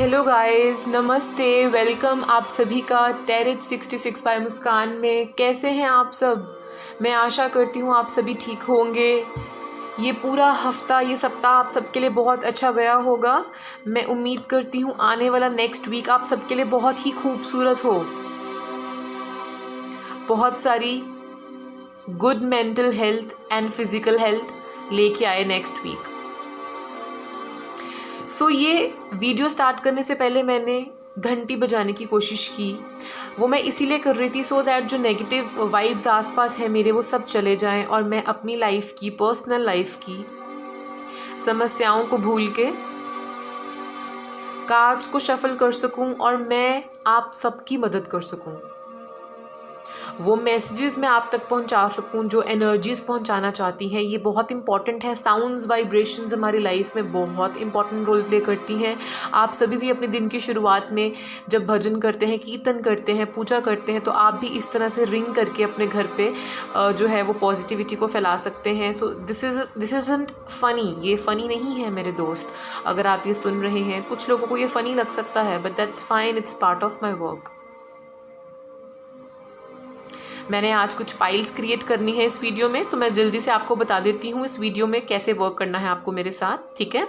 Hello guys, नमस्ते, welcome आप सभी का टेरिट 66 बाय मुस्कान में। कैसे हैं आप सब? मैं आशा करती हूँ आप सभी ठीक होंगे। ये पूरा हफ्ता, ये सप्ताह आप सबके लिए बहुत अच्छा गया होगा। मैं उम्मीद करती हूँ आने वाला नेक्स्ट वीक आप सबके लिए बहुत ही खूबसूरत हो। बहुत सारी good mental health and physical health लेके आए नेक्स्ट वीक। ये वीडियो स्टार्ट करने से पहले मैंने घंटी बजाने की कोशिश की। वो मैं इसीलिए कर रही थी सो दैट जो नेगेटिव वाइब्स आसपास है मेरे, वो सब चले जाएं और मैं अपनी लाइफ की, पर्सनल लाइफ की समस्याओं को भूल के कार्ड्स को शफल कर सकूं और मैं आप सबकी मदद कर सकूं। वो मैसेजेस मैं आप तक पहुंचा सकूं जो एनर्जीज पहुंचाना चाहती हैं। ये बहुत इंपॉर्टेंट है। साउंड्स, वाइब्रेशंस हमारी लाइफ में बहुत इंपॉर्टेंट रोल प्ले करती हैं। आप सभी भी अपने दिन की शुरुआत में जब भजन करते हैं, कीर्तन करते हैं, पूजा करते हैं, तो आप भी इस तरह से रिंग करके अपने घर पे जो है वो पॉजिटिविटी को फैला सकते हैं। So this isn't funny. ये फ़नी नहीं है मेरे दोस्त। अगर आप ये सुन रहे हैं, कुछ लोगों को ये फ़नी लग सकता है, but that's fine, it's part of my work. मैंने आज कुछ फाइल्स क्रिएट करनी है इस वीडियो में, तो मैं जल्दी से आपको बता देती हूँ इस वीडियो में कैसे वर्क करना है आपको मेरे साथ, ठीक है?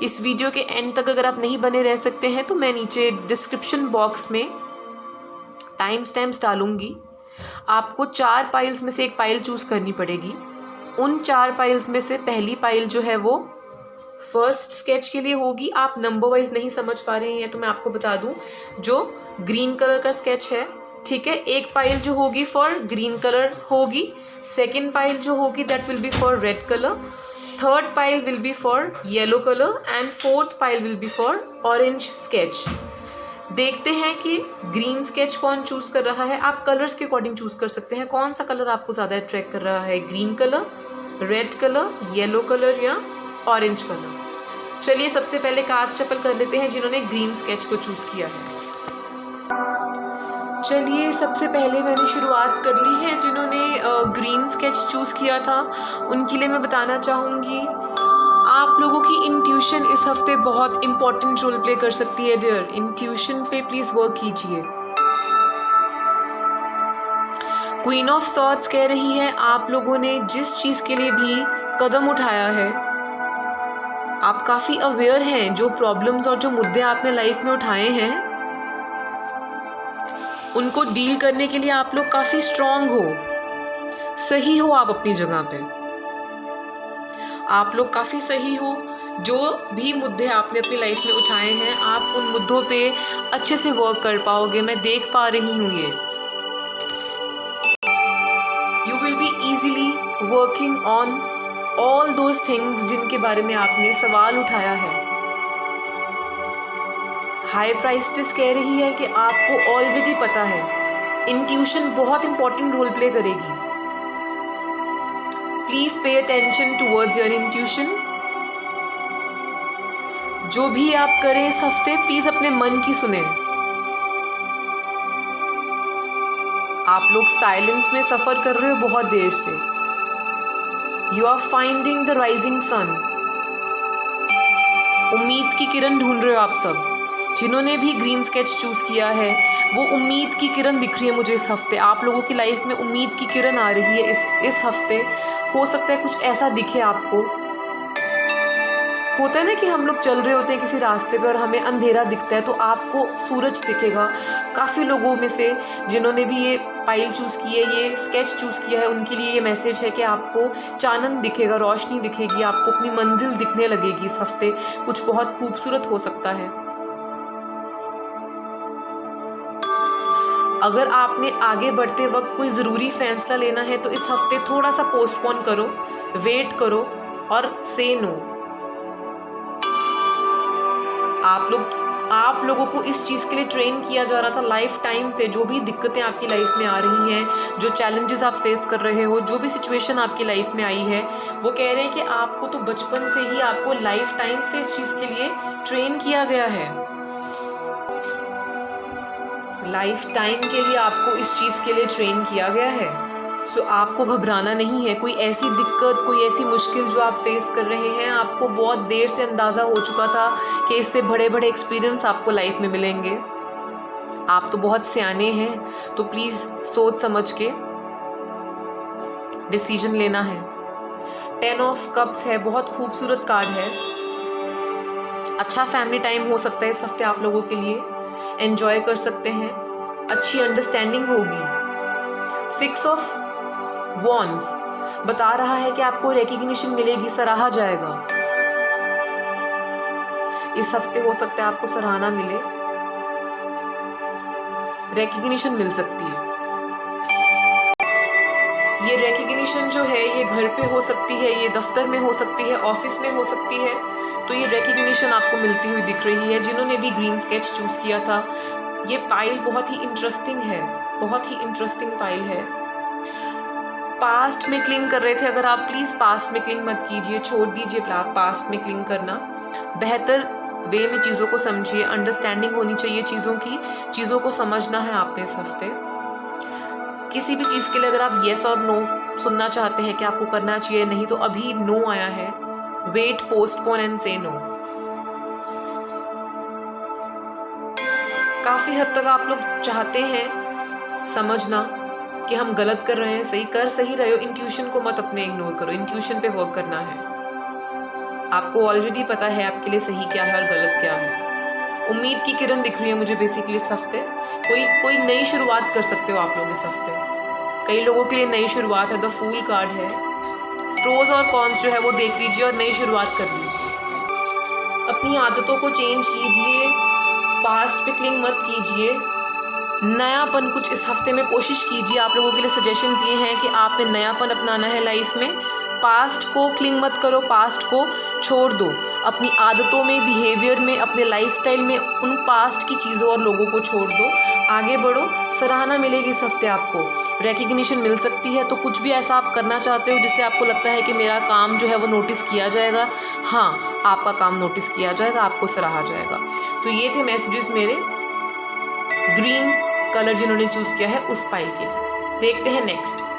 इस वीडियो के एंड तक अगर आप नहीं बने रह सकते हैं तो मैं नीचे डिस्क्रिप्शन बॉक्स में टाइम स्टैम्प्स डालूंगी। आपको 4 फाइल्स में से एक फाइल चूज़ करनी पड़ेगी। उन 4 फाइल्स में से पहली फाइल जो है वो फर्स्ट स्केच के लिए होगी। आप नंबर वाइज नहीं समझ पा रहे हैं तो मैं आपको बता दूं, जो ग्रीन कलर का स्केच है, ठीक है, एक फाइल जो होगी फॉर ग्रीन कलर होगी, सेकेंड फाइल जो होगी that will be for red colour, third file will be for yellow colour and fourth file will be for orange sketch. देखते हैं कि ग्रीन स्केच कौन चूज कर रहा है। आप कलर्स के अकॉर्डिंग चूज कर सकते हैं कौन सा कलर आपको ज़्यादा अट्रैक्ट कर रहा है, green colour, red colour, yellow colour या ऑरेंज कलर। चलिए सबसे पहले कार्ड शफल कर लेते हैं जिन्होंने ग्रीन स्केच को चूज किया है। चलिए सबसे पहले मैंने शुरुआत कर ली है। जिन्होंने ग्रीन स्केच चूज किया था उनके लिए मैं बताना चाहूँगी, आप लोगों की इंट्यूशन इस हफ्ते बहुत इंपॉर्टेंट रोल प्ले कर सकती है डियर। इंट्यूशन पे प्लीज वर्क कीजिए। क्वीन ऑफ सॉर्ड्स कह रही है आप लोगों ने जिस चीज के लिए भी कदम उठाया है, आप काफी अवेयर हैं। जो प्रॉब्लम्स और जो मुद्दे आपने लाइफ में उठाए हैं उनको डील करने के लिए आप लोग काफी स्ट्रांग हो, सही हो। आप अपनी जगह पे आप लोग काफी सही हो। जो भी मुद्दे आपने अपनी लाइफ में उठाए हैं, आप उन मुद्दों पे अच्छे से वर्क कर पाओगे। मैं देख पा रही हूँ ये। You will be easily working on all those things जिनके बारे में आपने सवाल उठाया है। हाई प्राइस्टेस कह रही है कि आपको ऑलरेडी पता है। इंट्यूशन बहुत इंपॉर्टेंट रोल प्ले करेगी। Please pay attention towards your intuition. जो भी आप करें इस हफ्ते, प्लीज अपने मन की सुने। आप लोग साइलेंस में सफर कर रहे हो बहुत देर से। You are finding the rising sun. उम्मीद की किरण ढूंढ रहे हो आप सब। जिन्होंने भी ग्रीन स्केच चूज किया है, वो उम्मीद की किरण दिख रही है मुझे इस हफ्ते। आप लोगों की लाइफ में उम्मीद की किरण आ रही है इस हफ्ते। हो सकता है कुछ ऐसा दिखे आपको। होता है ना कि हम लोग चल रहे होते हैं किसी रास्ते पे और हमें अंधेरा दिखता है, तो आपको सूरज दिखेगा। काफ़ी लोगों में से जिन्होंने भी ये फाइल चूज़ की है, ये स्केच चूज़ किया है, उनके लिए ये मैसेज है कि आपको चानन दिखेगा, रोशनी दिखेगी, आपको अपनी मंजिल दिखने लगेगी इस हफ्ते। कुछ बहुत खूबसूरत हो सकता है। अगर आपने आगे बढ़ते वक्त कोई ज़रूरी फैसला लेना है तो इस हफ्ते थोड़ा सा पोस्टपोन करो, वेट करो और से नो। आप लोगों को इस चीज़ के लिए ट्रेन किया जा रहा था लाइफ टाइम से। जो भी दिक्कतें आपकी लाइफ में आ रही हैं, जो चैलेंजेस आप फेस कर रहे हो, जो भी सिचुएशन आपकी लाइफ में आई है, वो कह रहे हैं कि आपको तो बचपन से ही, आपको लाइफ टाइम से इस चीज़ के लिए ट्रेन किया गया है। लाइफ टाइम के लिए आपको इस चीज़ के लिए ट्रेन किया गया है। सो आपको घबराना नहीं है। कोई ऐसी दिक्कत, कोई ऐसी मुश्किल जो आप फेस कर रहे हैं, आपको बहुत देर से अंदाज़ा हो चुका था कि इससे बड़े बड़े एक्सपीरियंस आपको लाइफ में मिलेंगे। आप तो बहुत सियाने हैं, तो प्लीज़ सोच समझ के डिसीजन लेना है। 10 ऑफ कप्स है, बहुत खूबसूरत कार्ड है। अच्छा फैमिली टाइम हो सकता है इस हफ्ते आप लोगों के लिए, एंजॉय कर सकते हैं, अच्छी अंडरस्टैंडिंग होगी। 6 ऑफ वॉन्ड्स बता रहा है कि आपको रिकॉग्निशन मिलेगी, सराहा जाएगा। इस हफ्ते हो सकता है आपको सराहना मिले, रिकॉग्निशन मिल सकती है। ये रिकॉग्निशन जो है ये घर पे हो सकती है, ये दफ्तर में हो सकती है, ऑफिस में हो सकती है। तो ये रिकॉग्निशन आपको मिलती हुई दिख रही है। जिन्होंने भी ग्रीन स्केच चूज किया था, ये पाइल बहुत ही इंटरेस्टिंग है, बहुत ही इंटरेस्टिंग पाइल है। पास्ट में क्लिंग कर रहे थे अगर आप, प्लीज़ पास्ट में क्लिंग मत कीजिए, छोड़ दीजिए पास्ट में क्लिंग करना। बेहतर वे में चीज़ों को समझिए, अंडरस्टैंडिंग होनी चाहिए चीज़ों की, चीज़ों को समझना है आपने इस हफ्ते। किसी भी चीज़ के लिए अगर आप येस और नो सुनना चाहते हैं कि आपको करना चाहिए, नहीं तो अभी नो आया है। वेट, पोस्टपोन एंड से नो। काफ़ी हद तक आप लोग चाहते हैं समझना कि हम गलत कर रहे हैं, सही रहे हो। इंट्यूशन को मत अपने इग्नोर करो, इंट्यूशन पे वर्क करना है। आपको ऑलरेडी पता है आपके लिए सही क्या है और गलत क्या है। उम्मीद की किरण दिख रही है मुझे बेसिकली इस हफ्ते। कोई नई शुरुआत कर सकते हो आप लोग इस हफ्ते। कई लोगों के लिए नई शुरुआत है। द फूल कार्ड है। प्रोज और कॉन्स जो है वो देख लीजिए और नई शुरुआत कर लीजिए। अपनी आदतों को चेंज कीजिए, पास्ट पे क्लिंग मत कीजिए, नयापन कुछ इस हफ्ते में कोशिश कीजिए। आप लोगों के लिए सजेशंस ये हैं कि आपने नयापन अपनाना है लाइफ में। पास्ट को क्लिंग मत करो, पास्ट को छोड़ दो। अपनी आदतों में, बिहेवियर में, अपने लाइफस्टाइल में उन पास्ट की चीज़ों और लोगों को छोड़ दो, आगे बढ़ो। सराहना मिलेगी इस हफ्ते आपको, रिकॉग्निशन मिल सकती है। तो कुछ भी ऐसा आप करना चाहते हो जिससे आपको लगता है कि मेरा काम जो है वो नोटिस किया जाएगा, हाँ आपका काम नोटिस किया जाएगा, आपको सराहा जाएगा। सो ये थे मैसेजेस मेरे ग्रीन कलर जिन्होंने चूज किया है उस पाइल के लिए। देखते हैं नेक्स्ट।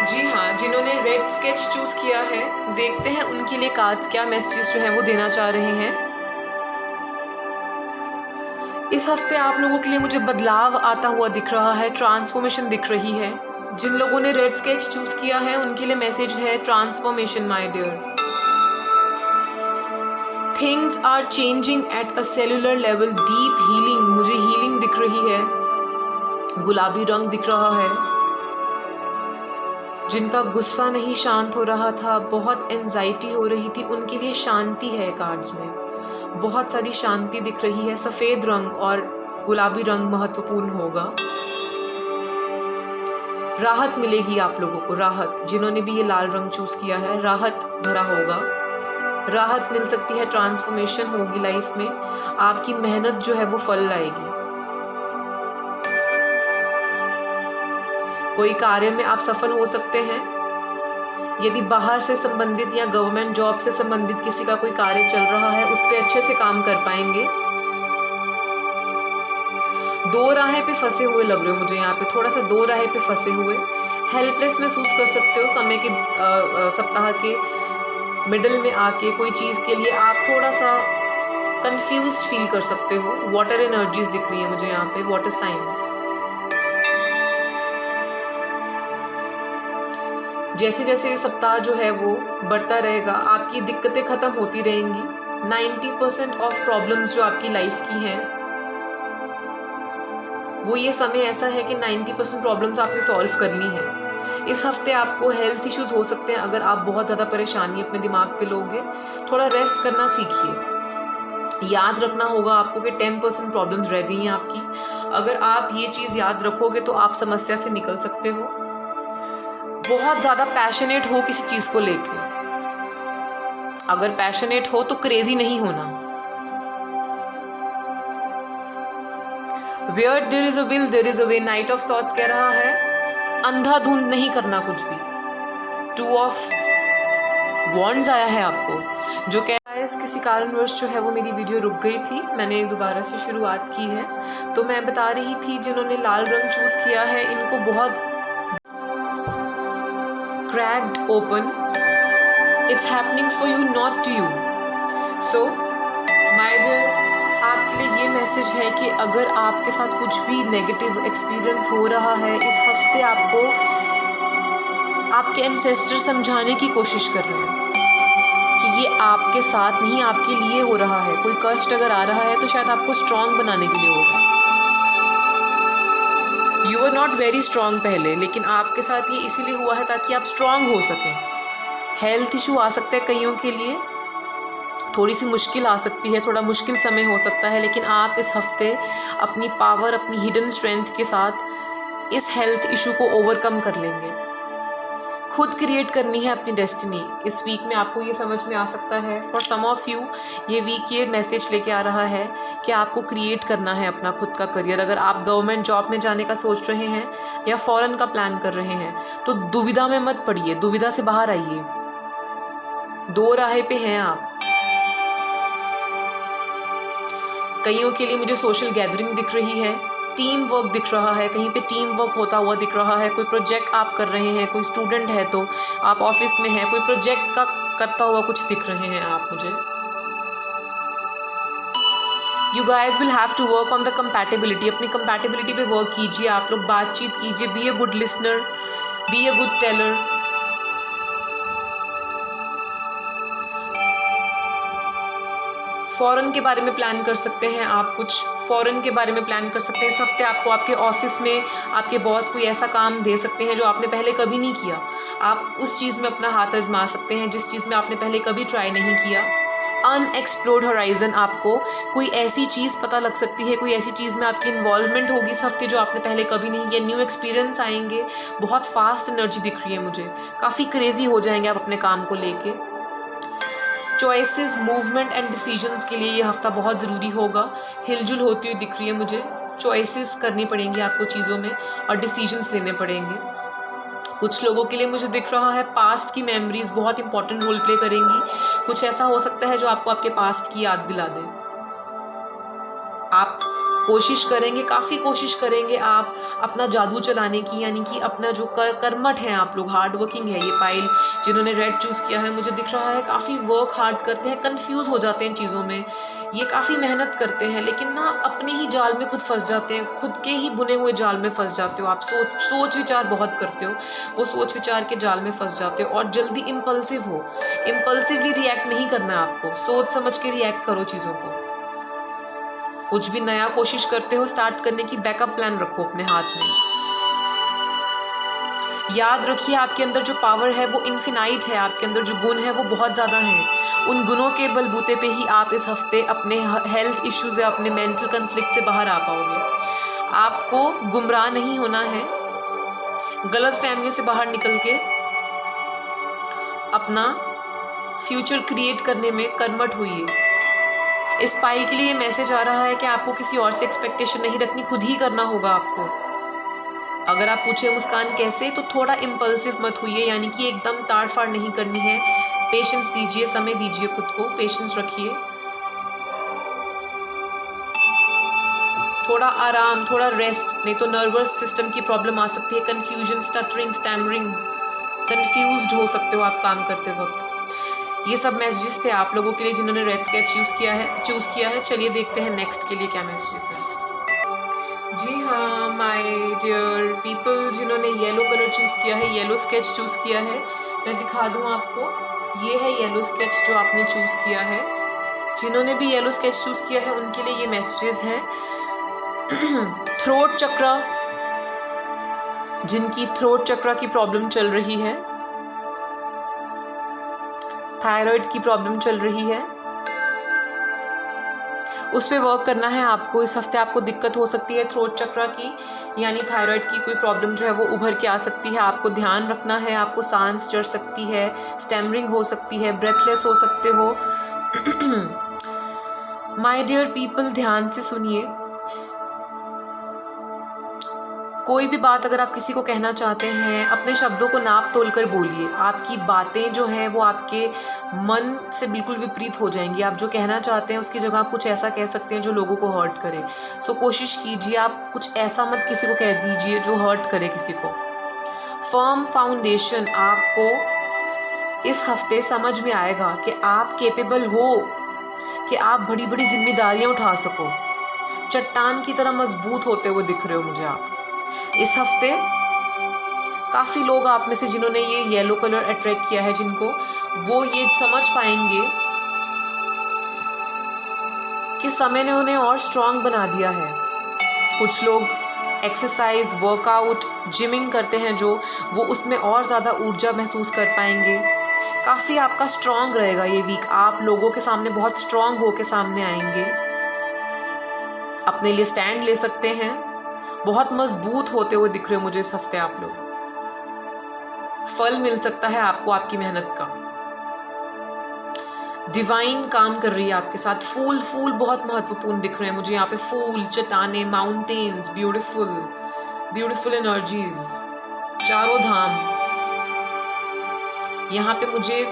जी हाँ, जिन्होंने रेड स्केच चूज किया है, देखते हैं उनके लिए कार्ड्स क्या मैसेजेस जो है वो देना चाह रहे हैं। इस हफ्ते आप लोगों के लिए मुझे बदलाव आता हुआ दिख रहा है, ट्रांसफॉर्मेशन दिख रही है। जिन लोगों ने रेड स्केच चूज किया है उनके लिए मैसेज है transformation my dear. Things are changing at a cellular level, deep healing, मुझे हीलिंग दिख रही है। गुलाबी रंग दिख रहा है। जिनका गुस्सा नहीं शांत हो रहा था, बहुत एंजाइटी हो रही थी, उनके लिए शांति है कार्ड्स में। बहुत सारी शांति दिख रही है। सफ़ेद रंग और गुलाबी रंग महत्वपूर्ण होगा। राहत मिलेगी आप लोगों को, राहत। जिन्होंने भी ये लाल रंग चूज किया है, राहत भरा होगा, राहत मिल सकती है, ट्रांसफॉर्मेशन होगी लाइफ में। आपकी मेहनत जो है वो फल लाएगी। कोई कार्य में आप सफल हो सकते हैं। यदि बाहर से संबंधित या गवर्नमेंट जॉब से संबंधित किसी का कोई कार्य चल रहा है, उस पर अच्छे से काम कर पाएंगे। दो राहें पे फंसे हुए लग रहे हो मुझे यहाँ पे, थोड़ा सा दो राहें पे फंसे हुए, हेल्पलेस महसूस कर सकते हो। समय के सप्ताह के मिडल में आके कोई चीज़ के लिए आप थोड़ा सा कंफ्यूज्ड फील कर सकते हो। वाटर एनर्जीज दिख रही है मुझे यहाँ पे, वाटर साइंस। जैसे जैसे ये सप्ताह जो है वो बढ़ता रहेगा, आपकी दिक्कतें खत्म होती रहेंगी। 90% ऑफ प्रॉब्लम्स जो आपकी लाइफ की हैं, वो ये समय ऐसा है कि 90% प्रॉब्लम्स आपने सॉल्व करनी है। इस हफ्ते आपको हेल्थ इश्यूज हो सकते हैं अगर आप बहुत ज़्यादा परेशानी अपने दिमाग पे लोगे। थोड़ा रेस्ट करना सीखिए। याद रखना होगा आपको कि 10% प्रॉब्लम्स रह गई हैं आपकी। अगर आप ये चीज़ याद रखोगे तो आप समस्या से निकल सकते हो। बहुत ज़्यादा पैशनेट हो किसी चीज़ को लेके। अगर पैशनेट हो तो क्रेजी नहीं होना। Where there is a will, there is a way, knight of swords कह रहा है अंधाधुंध नहीं करना कुछ भी। 2 ऑफ वॉन्ड्स आया है आपको, जो कह रहा है गाइस, किसी कारणवश जो है वो मेरी वीडियो रुक गई थी, मैंने दोबारा से शुरुआत की है। तो मैं बता रही थी जिन्होंने लाल रंग चूज़ किया है इनको बहुत cracked open, it's happening for you not to you. So my dear, आपके लिए ये मैसेज है कि अगर आपके साथ कुछ भी नेगेटिव एक्सपीरियंस हो रहा है इस हफ्ते, आपको आपके एंसेस्टर समझाने की कोशिश कर रहे हैं कि ये आपके साथ नहीं, आपके लिए हो रहा है। कोई कष्ट अगर आ रहा है तो शायद आपको स्ट्रांग बनाने के लिए हो रहा है। You are not very strong पहले, लेकिन आपके साथ ये इसीलिए हुआ है ताकि आप स्ट्रांग हो सकें। हेल्थ इशू आ सकते हैं कईयों के लिए, थोड़ी सी मुश्किल आ सकती है, थोड़ा मुश्किल समय हो सकता है, लेकिन आप इस हफ्ते अपनी पावर, अपनी हिडन स्ट्रेंथ के साथ इस हेल्थ इशू को ओवरकम कर लेंगे। खुद क्रिएट करनी है अपनी डेस्टिनी। इस वीक में आपको ये समझ में आ सकता है, फॉर सम ऑफ यू ये वीक ये मैसेज लेके आ रहा है कि आपको क्रिएट करना है अपना खुद का करियर। अगर आप गवर्नमेंट जॉब में जाने का सोच रहे हैं या फॉरेन का प्लान कर रहे हैं तो दुविधा में मत पड़िए, दुविधा से बाहर आइए। दो राह पे हैं आप। कईयों के लिए मुझे सोशल गैदरिंग दिख रही है, टीम वर्क दिख रहा है, कहीं पे टीम वर्क होता हुआ दिख रहा है। कोई प्रोजेक्ट आप कर रहे हैं, कोई स्टूडेंट है तो आप ऑफिस में हैं, कोई प्रोजेक्ट का करता हुआ कुछ दिख रहे हैं आप मुझे। You guys will have to work on the compatibility. अपनी कंपैटिबिलिटी पे वर्क कीजिए, आप लोग बातचीत कीजिए, be a good listener, be a good teller. Foreign के बारे में प्लान कर सकते हैं आप, कुछ फ़ॉरेन के बारे में प्लान कर सकते हैं। इस हफ्ते आपको आपके ऑफिस में आपके बॉस कोई ऐसा काम दे सकते हैं जो आपने पहले कभी नहीं किया। आप उस चीज़ में अपना हाथ आजमा सकते हैं जिस चीज़ में आपने पहले कभी ट्राई नहीं किया। अनएक्सप्लोर्ड होराइजन, आपको कोई ऐसी चीज़ पता लग सकती है, कोई ऐसी चीज़ में आपकी इन्वॉल्वमेंट होगी इस हफ्ते जो आपने पहले कभी नहीं किया। न्यू एक्सपीरियंस आएंगे, बहुत फास्ट एनर्जी दिख रही है मुझे, काफ़ी क्रेजी हो जाएंगे आप अपने काम को लेके। चॉइसेस, मूवमेंट एंड डिसीजंस के लिए ये हफ्ता बहुत ज़रूरी होगा। हिलजुल होती हुई दिख रही है मुझे। चॉइसेस करनी पड़ेंगी आपको चीज़ों में और डिसीजंस लेने पड़ेंगे। कुछ लोगों के लिए मुझे दिख रहा है पास्ट की मेमोरीज बहुत इंपॉर्टेंट रोल प्ले करेंगी। कुछ ऐसा हो सकता है जो आपको आपके पास्ट की याद दिला दे। आप कोशिश करेंगे, काफ़ी कोशिश करेंगे आप अपना जादू चलाने की, यानी कि अपना जो कर्मठ हैं आप लोग, हार्ड वर्किंग है। ये पाइल जिन्होंने रेड चूज़ किया है, मुझे दिख रहा है काफ़ी वर्क हार्ड करते हैं, कंफ्यूज हो जाते हैं चीज़ों में। ये काफ़ी मेहनत करते हैं लेकिन ना अपने ही जाल में खुद फंस जाते हैं, खुद के ही बुने हुए जाल में फंस जाते हो आप। सोच विचार बहुत करते हो, वो सोच विचार के जाल में फंस जाते हो और जल्दी इम्पल्सिव हो। इम्पल्सिवली रिएक्ट नहीं करना है आपको, सोच समझ के रिएक्ट करो चीज़ों को। कुछ भी नया कोशिश करते हो स्टार्ट करने की, बैकअप प्लान रखो अपने हाथ में। याद रखिए आपके अंदर जो पावर है वो इन्फिनाइट है, आपके अंदर जो गुण है वो बहुत ज़्यादा हैं। उन गुणों के बलबूते पे ही आप इस हफ्ते अपने हेल्थ इश्यूज़ या अपने मेंटल कन्फ्लिक्ट से बाहर आ पाओगे। आपको गुमराह नहीं होना है, गलत फहमियों से बाहर निकल के अपना फ्यूचर क्रिएट करने में कर्मठ हुई। इस पाइल के लिए मैसेज आ रहा है कि आपको किसी और से एक्सपेक्टेशन नहीं रखनी, खुद ही करना होगा आपको। अगर आप पूछे मुस्कान कैसे, तो थोड़ा इम्पल्सिव मत होइए, यानी कि एकदम ताड़ फाड़ नहीं करनी है। पेशेंस दीजिए, समय दीजिए खुद को, पेशेंस रखिए, थोड़ा आराम, थोड़ा रेस्ट, नहीं तो नर्वस सिस्टम की प्रॉब्लम आ सकती है। कंफ्यूजन, स्टटरिंग, स्टैमरिंग, कंफ्यूज्ड हो सकते हो आप काम करते वक्त। ये सब मैसेजेस थे आप लोगों के लिए जिन्होंने रेड स्केच चूज़ किया है। चलिए देखते हैं नेक्स्ट के लिए क्या मैसेजेस हैं। जी हाँ माय डियर पीपल, जिन्होंने येलो कलर चूज़ किया है, येलो स्केच चूज़ किया है, मैं दिखा दूँ आपको। ये है येलो स्केच जो आपने चूज़ किया है। जिन्होंने भी येलो स्केच चूज़ किया है उनके लिए ये मैसेजेस हैं। थ्रोट चक्रा, जिनकी थ्रोट चक्रा की प्रॉब्लम चल रही है, थायराइड की प्रॉब्लम चल रही है, उस पर वर्क करना है आपको। इस हफ्ते आपको दिक्कत हो सकती है थ्रोट चक्रा की, यानी थायराइड की कोई प्रॉब्लम जो है वो उभर के आ सकती है। आपको ध्यान रखना है, आपको सांस चढ़ सकती है, स्टैमरिंग हो सकती है, ब्रेथलेस हो सकते हो। माय डियर पीपल, ध्यान से सुनिए। कोई भी बात अगर आप किसी को कहना चाहते हैं, अपने शब्दों को नाप तोल कर बोलिए। आपकी बातें जो हैं वो आपके मन से बिल्कुल विपरीत हो जाएंगी। आप जो कहना चाहते हैं उसकी जगह आप कुछ ऐसा कह सकते हैं जो लोगों को हर्ट करे। सो कोशिश कीजिए आप कुछ ऐसा मत किसी को कह दीजिए जो हर्ट करे किसी को। फर्म फाउंडेशन, आपको इस हफ्ते समझ में आएगा कि आप केपेबल हो, कि आप बड़ी बड़ी जिम्मेदारियां उठा सको। चट्टान की तरह मजबूत होते हुए दिख रहे हो मुझे आप इस हफ्ते। काफ़ी लोग आप में से जिन्होंने ये येलो कलर अट्रैक्ट किया है, जिनको वो ये समझ पाएंगे कि समय ने उन्हें और स्ट्रांग बना दिया है। कुछ लोग एक्सरसाइज, वर्कआउट, जिमिंग करते हैं जो, वो उसमें और ज़्यादा ऊर्जा महसूस कर पाएंगे। काफ़ी आपका स्ट्रांग रहेगा ये वीक। आप लोगों के सामने बहुत स्ट्रांग होकर सामने आएंगे, अपने लिए स्टैंड ले सकते हैं। बहुत मजबूत होते हुए दिख रहे हो मुझे इस हफ्ते आप लोग। फल मिल सकता है आपको आपकी मेहनत का। डिवाइन काम कर रही है आपके साथ। फूल फूल बहुत महत्वपूर्ण दिख रहे हैं मुझे यहाँ पे। फूल, चट्टाने, माउंटेन्स, ब्यूटीफुल ब्यूटीफुल एनर्जीज, चारों धाम। यहाँ पे मुझे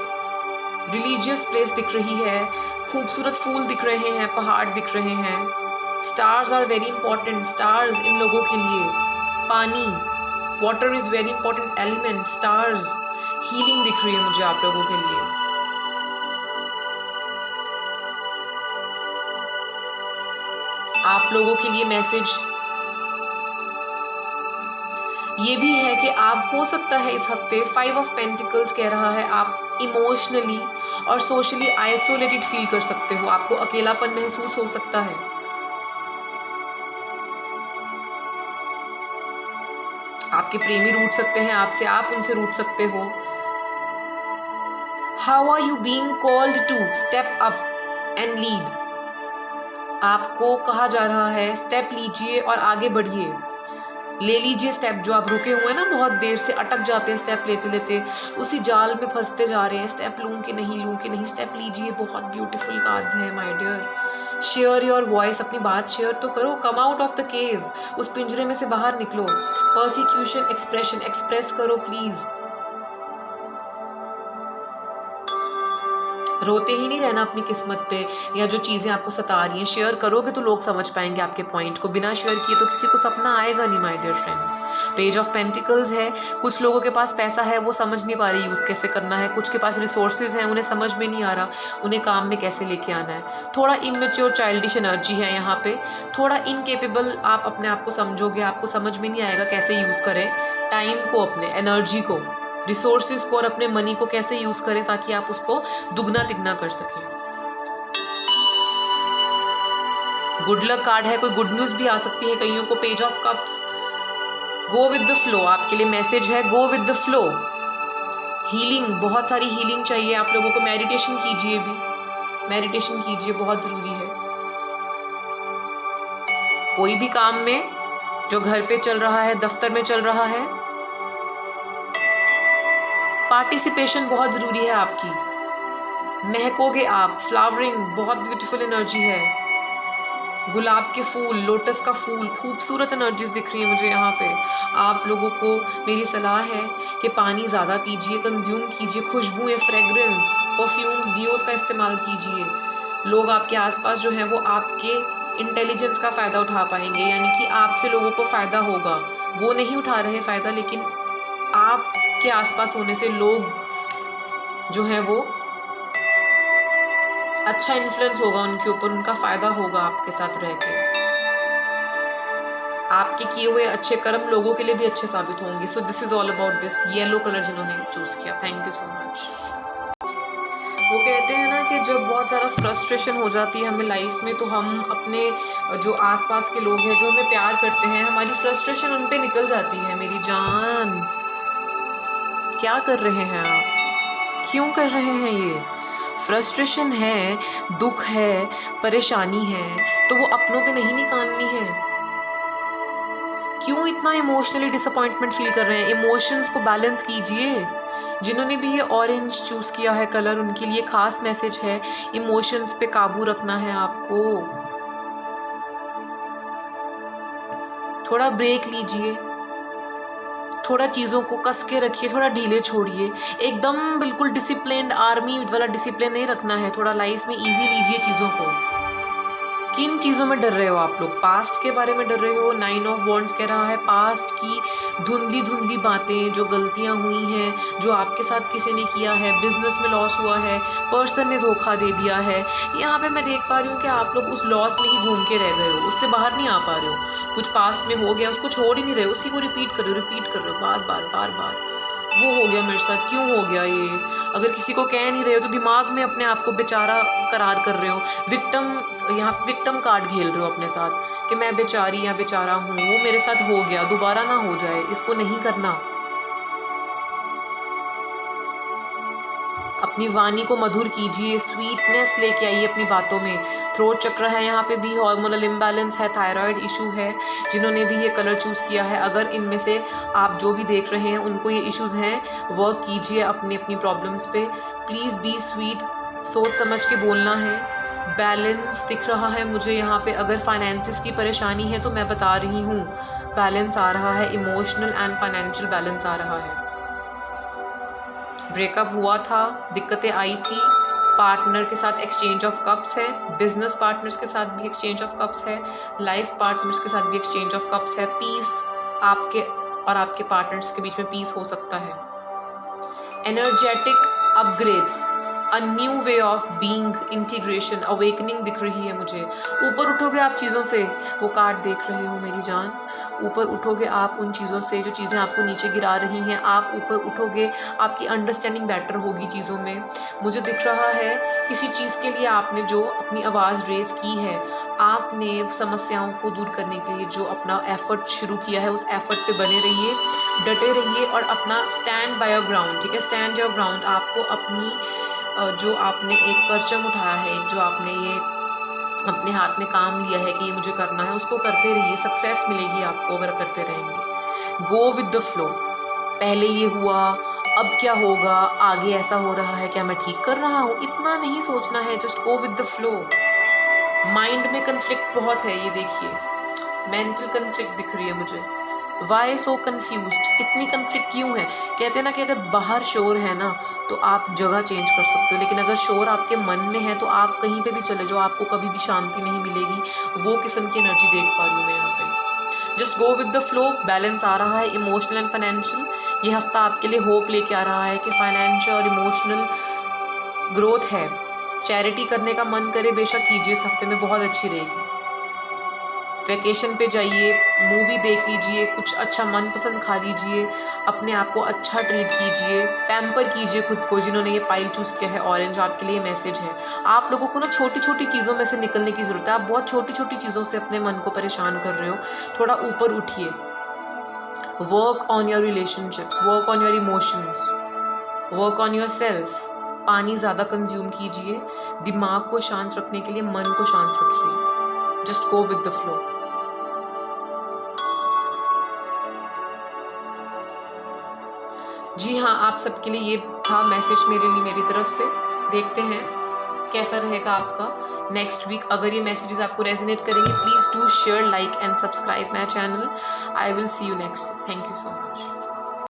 रिलीजियस प्लेस दिख रही है, खूबसूरत फूल दिख रहे हैं, पहाड़ दिख रहे हैं। Stars are very important. Stars इन लोगों के लिए, पानी, water is very important element. Stars, healing दिख रही है मुझे आप लोगों के लिए। आप लोगों के लिए मैसेज ये भी है कि आप, हो सकता है इस हफ्ते 5 ऑफ पेंटिकल्स कह रहा है, आप इमोशनली और सोशली आइसोलेटेड फील कर सकते हो। आपको अकेलापन महसूस हो सकता है। आपके प्रेमी रूठ सकते हैं आपसे, आप उनसे रूठ सकते हो। How are you being called to step up and lead. आपको कहा जा रहा है स्टेप लीजिए और आगे बढ़िए। ले लीजिए स्टेप। जो आप रुके हुए ना, बहुत देर से अटक जाते हैं स्टेप लेते लेते, उसी जाल में फंसते जा रहे हैं। स्टेप लूं कि नहीं, स्टेप लीजिए। बहुत ब्यूटीफुल कार्ड्स हैं my dear. Share your voice, अपनी बात शेयर तो करो। Come out of the cave, उस पिंजरे में से बाहर निकलो। परसिक्यूशन, एक्सप्रेशन, एक्सप्रेस करो प्लीज। रोते ही नहीं रहना अपनी किस्मत पे या जो चीज़ें आपको सता रही हैं। शेयर करोगे तो लोग समझ पाएंगे आपके पॉइंट को। बिना शेयर किए तो किसी को सपना आएगा नहीं my dear friends. Page of pentacles है। कुछ लोगों के पास पैसा है, वो समझ नहीं पा रहे यूज़ कैसे करना है। कुछ के पास रिसोर्सेज हैं, उन्हें समझ में नहीं आ रहा उन्हें काम में कैसे लेके आना है। थोड़ा इमेच्योर चाइल्डिश एनर्जी है यहाँ पे। थोड़ा इनकेपेबल आप अपने आप को समझोगे। आपको समझ में नहीं आएगा कैसे यूज़ करें टाइम को, अपने एनर्जी को, रिसोर्सेज को और अपने मनी को कैसे यूज करें ताकि आप उसको दुगना तिगना कर सकें। गुड लक कार्ड है, कोई गुड न्यूज भी आ सकती है कईयों को। Page of cups, go with the flow, आपके लिए मैसेज है गो विद द फ्लो। हीलिंग, बहुत सारी हीलिंग चाहिए आप लोगों को। मेडिटेशन कीजिए भी, मेडिटेशन कीजिए, बहुत जरूरी है। कोई भी काम में जो घर पे चल रहा है, दफ्तर में चल रहा है, पार्टिसिपेशन बहुत जरूरी है आपकी। महकोगे आप, फ्लावरिंग, बहुत ब्यूटीफुल एनर्जी है। गुलाब के फूल, लोटस का फूल, खूबसूरत एनर्जीज दिख रही है मुझे यहाँ पे। आप लोगों को मेरी सलाह है कि पानी ज़्यादा पीजिए, कंज्यूम कीजिए, खुशबुएं, फ्रेग्रेंस, परफ्यूम्स, डियोस का इस्तेमाल कीजिए। लोग आपके आसपास जो हैं वो आपके इंटेलिजेंस का फ़ायदा उठा पाएंगे, यानी कि आपसे लोगों को फ़ायदा होगा। वो नहीं उठा रहे फ़ायदा, लेकिन आपके आसपास होने से लोग जो है वो अच्छा इन्फ्लुएंस होगा उनके ऊपर, उनका फायदा होगा आपके साथ रह के। आपके किए हुए अच्छे कर्म लोगों के लिए भी अच्छे साबित होंगे। So this is all about this yellow colour जिन्होंने चूज किया, थैंक यू सो मच। वो कहते हैं ना कि जब बहुत ज़्यादा फ्रस्ट्रेशन हो जाती है हमें लाइफ में, तो हम अपने जो आसपास के लोग हैं जो हमें प्यार करते हैं, हमारी फ्रस्ट्रेशन उन पे निकल जाती है। मेरी जान, क्या कर रहे हैं आप? क्यों कर रहे हैं ये? फ्रस्ट्रेशन है, दुख है, परेशानी है, तो वो अपनों पे नहीं निकालनी है। क्यों इतना इमोशनली डिसअपॉइंटमेंट फील कर रहे हैं? इमोशंस को बैलेंस कीजिए। जिन्होंने भी ये ऑरेंज चूज किया है कलर, उनके लिए खास मैसेज है, इमोशंस पे काबू रखना है आपको। थोड़ा ब्रेक लीजिए, थोड़ा चीज़ों को कस के रखिए, थोड़ा ढीले छोड़िए। एकदम बिल्कुल डिसिप्लिन्ड आर्मी वाला डिसिप्लिन नहीं रखना है, थोड़ा लाइफ में ईजी लीजिए चीज़ों को। किन चीज़ों में डर रहे हो आप लोग? पास्ट के बारे में डर रहे हो? 9 ऑफ वॉन्ड्स कह रहा है पास्ट की धुंधली धुंधली बातें, जो गलतियां हुई हैं, जो आपके साथ किसी ने किया है, बिजनेस में लॉस हुआ है, पर्सन ने धोखा दे दिया है। यहाँ पे मैं देख पा रही हूँ कि आप लोग उस लॉस में ही घूम के रह गए हो, उससे बाहर नहीं आ पा रहे हो। कुछ पास्ट में हो गया, उसको छोड़ ही नहीं रहे हो, उसी को रिपीट कर रहे हो बार बार बार बार। वो हो गया मेरे साथ, क्यों हो गया ये? अगर किसी को कह नहीं रहे हो तो दिमाग में अपने आप को बेचारा करार कर रहे हो। विक्टिम, यहाँ विक्टिम कार्ड खेल रहे हो अपने साथ कि मैं बेचारी या बेचारा हूँ, वो मेरे साथ हो गया, दोबारा ना हो जाए, इसको नहीं करना। अपनी वाणी को मधुर कीजिए, स्वीटनेस लेके आइए अपनी बातों में। थ्रोट चक्र है यहाँ पे भी, हार्मोनल इम्बैलेंस है, थायराइड इशू है। जिन्होंने भी ये कलर चूज़ किया है, अगर इनमें से आप जो भी देख रहे हैं उनको ये इश्यूज़ हैं, वर्क कीजिए अपनी अपनी प्रॉब्लम्स पे। प्लीज़ बी स्वीट, सोच समझ के बोलना है। बैलेंस दिख रहा है मुझे यहाँ पे। अगर फाइनेंसिस की परेशानी है तो मैं बता रही हूँ, बैलेंस आ रहा है, इमोशनल एंड फाइनेंशियल बैलेंस आ रहा है। ब्रेकअप हुआ था, दिक्कतें आई थी, पार्टनर के साथ एक्सचेंज ऑफ कप्स है, बिजनेस पार्टनर्स के साथ भी एक्सचेंज ऑफ कप्स है, लाइफ पार्टनर्स के साथ भी एक्सचेंज ऑफ कप्स है। पीस आपके और आपके पार्टनर्स के बीच में पीस हो सकता है। Energetic upgrades, a new way of being, integration, awakening दिख रही है मुझे। ऊपर उठोगे आप चीज़ों से, वो कार्ड देख रहे हो मेरी जान, ऊपर उठोगे आप उन चीज़ों से जो चीज़ें आपको नीचे गिरा रही हैं। आप ऊपर उठोगे, आपकी अंडरस्टैंडिंग बेटर होगी चीज़ों में। मुझे दिख रहा है किसी चीज़ के लिए आपने जो अपनी आवाज़ रेस की है, आपने समस्याओं को दूर करने के लिए जो अपना एफर्ट शुरू किया है, उस एफर्ट पे बने रहिए, डटे रहिए और अपना स्टैंड बाय योर ग्राउंड, ठीक है? Stand your ground. आपको अपनी जो आपने एक परचम उठाया है, जो आपने ये अपने हाथ में काम लिया है कि ये मुझे करना है, उसको करते रहिए, सक्सेस मिलेगी आपको अगर करते रहेंगे। गो विद द फ्लो। पहले ये हुआ, अब क्या होगा, आगे ऐसा हो रहा है, क्या मैं ठीक कर रहा हूँ, इतना नहीं सोचना है, just go with the flow. Mind में कन्फ्लिक्ट बहुत है, ये देखिए, मेंटल कन्फ्लिक्ट दिख रही है मुझे। वाई सो कन्फ्यूज्ड, इतनी कन्फ्लिक्ट क्यों है? कहते हैं ना कि अगर बाहर शोर है ना तो आप जगह चेंज कर सकते हो, लेकिन अगर शोर आपके मन में है तो आप कहीं पे भी चले जाओ, आपको कभी भी शांति नहीं मिलेगी। वो किस्म की एनर्जी देख पा रही हूँ मैं यहाँ पे। Just go with the flow. Balance आ रहा है, इमोशनल एंड फाइनेंशियल। ये हफ्ता आपके लिए होप लेके आ रहा है कि फाइनेंशियल और इमोशनल ग्रोथ है। चैरिटी करने का मन करे बेशक कीजिए, इस हफ्ते में बहुत अच्छी रहेगी। वैकेशन पे जाइए, मूवी देख लीजिए, कुछ अच्छा मनपसंद खा लीजिए, अपने आप को अच्छा ट्रीट कीजिए, पैम्पर कीजिए खुद को। जिन्होंने ये पाइल चूज़ किया है ऑरेंज, आपके लिए मैसेज है। आप लोगों को ना छोटी छोटी चीज़ों में से निकलने की ज़रूरत है। आप बहुत छोटी छोटी चीज़ों से अपने मन को परेशान कर रहे हो, थोड़ा ऊपर उठिए। Work on your relationships, work on your emotions, work on your self. पानी ज़्यादा कंज्यूम कीजिए, दिमाग को शांत रखने के लिए मन को शांत रखिए। Just go with the flow. जी हाँ, आप सबके लिए ये था मैसेज मेरे लिए, मेरी तरफ से। देखते हैं कैसा रहेगा आपका नेक्स्ट वीक। अगर ये मैसेजेस आपको रेजोनेट करेंगे, please do share, like and subscribe my channel. I will see you next. Thank you so much.